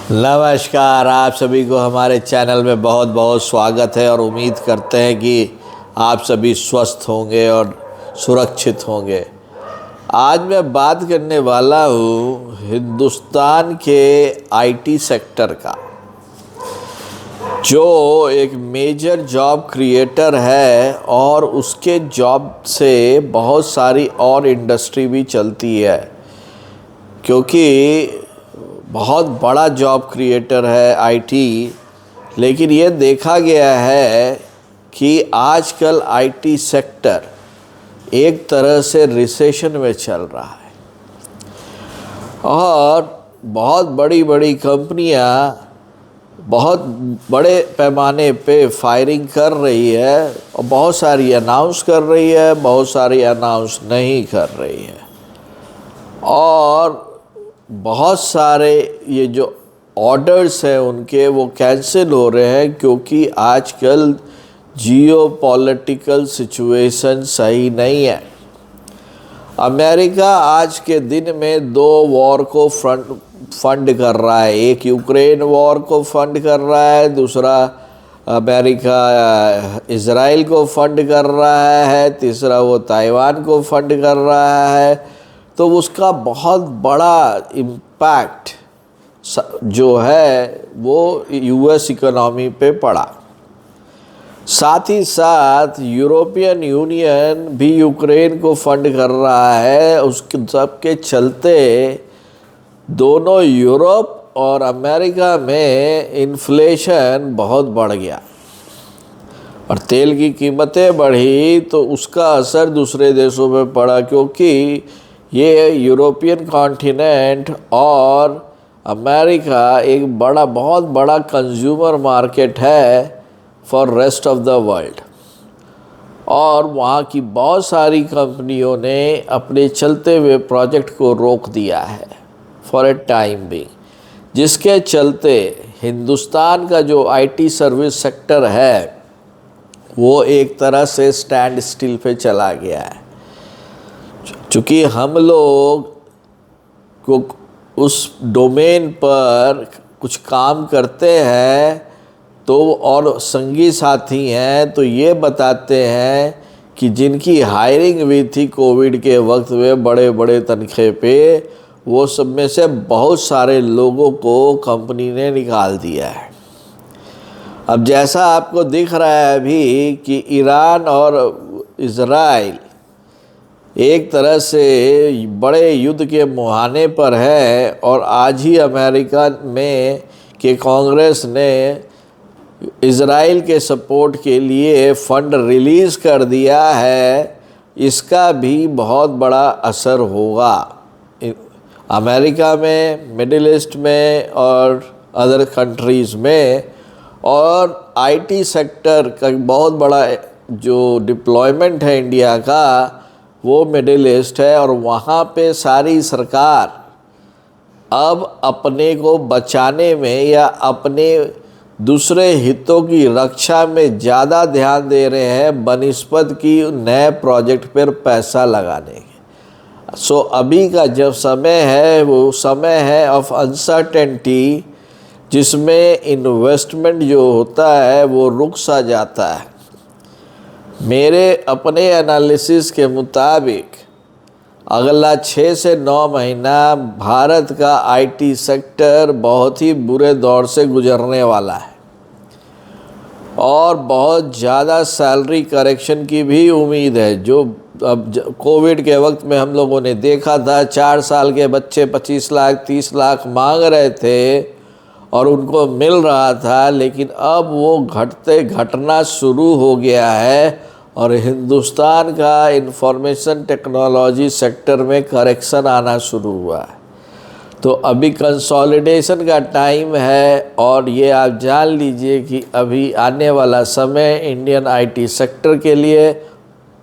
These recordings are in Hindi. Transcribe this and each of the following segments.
नमस्कार। आप सभी को हमारे चैनल में बहुत बहुत स्वागत है और उम्मीद करते हैं कि आप सभी स्वस्थ होंगे और सुरक्षित होंगे। आज मैं बात करने वाला हूँ हिंदुस्तान के आईटी सेक्टर का, जो एक मेजर जॉब क्रिएटर है और उसके जॉब से बहुत सारी और इंडस्ट्री भी चलती है, क्योंकि बहुत बड़ा जॉब क्रिएटर है आईटी। लेकिन ये देखा गया है कि आजकल आईटी सेक्टर एक तरह से रिसेशन में चल रहा है और बहुत बड़ी बड़ी कंपनियां बहुत बड़े पैमाने पे फायरिंग कर रही है और बहुत सारी अनाउंस कर रही है, बहुत सारी अनाउंस नहीं कर रही है। और बहुत सारे ये जो ऑर्डर्स हैं उनके वो कैंसिल हो रहे हैं, क्योंकि आजकल जियोपॉलिटिकल सिचुएशन सही नहीं है। अमेरिका आज के दिन में दो वॉर को फंड कर रहा है। एक यूक्रेन वॉर को फंड कर रहा है, दूसरा अमेरिका इज़राइल को फंड कर रहा है, तीसरा वो ताइवान को फंड कर रहा है। तो उसका बहुत बड़ा इम्पैक्ट जो है वो यूएस इकोनॉमी पे पड़ा। साथ ही साथ यूरोपियन यूनियन भी यूक्रेन को फंड कर रहा है। उसके सबके चलते दोनों यूरोप और अमेरिका में इन्फ्लेशन बहुत बढ़ गया और तेल की कीमतें बढ़ी, तो उसका असर दूसरे देशों में पड़ा, क्योंकि ये यूरोपियन कॉन्टिनेंट और अमेरिका एक बहुत बड़ा कंज्यूमर मार्केट है for rest of the world. और वहाँ की बहुत सारी कंपनियों ने अपने चलते हुए प्रोजेक्ट को रोक दिया है फॉर ए टाइम भी, जिसके चलते हिंदुस्तान का जो आईटी सर्विस सेक्टर है वो एक तरह से स्टैंड स्टिल पे चला गया है। चूँकि हम लोग को उस डोमेन पर कुछ काम करते हैं तो और संगी साथी हैं, तो ये बताते हैं कि जिनकी हायरिंग हुई थी कोविड के वक्त में बड़े बड़े तनख्वाह पे, वो सब में से बहुत सारे लोगों को कंपनी ने निकाल दिया है। अब जैसा आपको दिख रहा है अभी कि ईरान और इज़राइल एक तरह से बड़े युद्ध के मुहाने पर है, और आज ही अमेरिका में के कांग्रेस ने इज़राइल के सपोर्ट के लिए फ़ंड रिलीज़ कर दिया है। इसका भी बहुत बड़ा असर होगा अमेरिका में, मिडिल ईस्ट में और अदर कंट्रीज़ में। और आईटी सेक्टर का बहुत बड़ा जो डिप्लॉयमेंट है इंडिया का, वो मिडिल ईस्ट है, और वहाँ पे सारी सरकार अब अपने को बचाने में या अपने दूसरे हितों की रक्षा में ज़्यादा ध्यान दे रहे हैं बनिस्बत की नए प्रोजेक्ट पर पैसा लगाने के। सो अभी का जब समय है वो समय है ऑफ अनसर्टेनिटी, जिसमें इन्वेस्टमेंट जो होता है वो रुक सा जाता है। मेरे अपने एनालिसिस के मुताबिक अगला 6 से 9 महीना भारत का आईटी सेक्टर बहुत ही बुरे दौर से गुजरने वाला है और बहुत ज़्यादा सैलरी करेक्शन की भी उम्मीद है। जो अब कोविड के वक्त में हम लोगों ने देखा था, 4 साल के बच्चे 25 लाख 30 लाख मांग रहे थे और उनको मिल रहा था, लेकिन अब वो घटना शुरू हो गया है और हिंदुस्तान का इंफॉर्मेशन टेक्नोलॉजी सेक्टर में करेक्शन आना शुरू हुआ है। तो अभी कंसोलिडेशन का टाइम है, और ये आप जान लीजिए कि अभी आने वाला समय इंडियन आईटी सेक्टर के लिए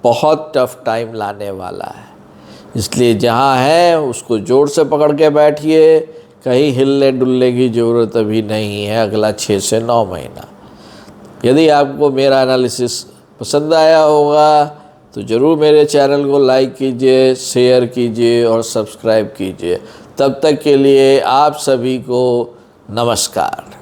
बहुत टफ टाइम लाने वाला है। इसलिए जहाँ है उसको जोर से पकड़ के बैठिए, कहीं हिलने डुलने की ज़रूरत अभी नहीं है अगला 6 से 9 महीना। यदि आपको मेरा एनालिसिस पसंद आया होगा तो ज़रूर मेरे चैनल को लाइक कीजिए, शेयर कीजिए और सब्सक्राइब कीजिए। तब तक के लिए आप सभी को नमस्कार।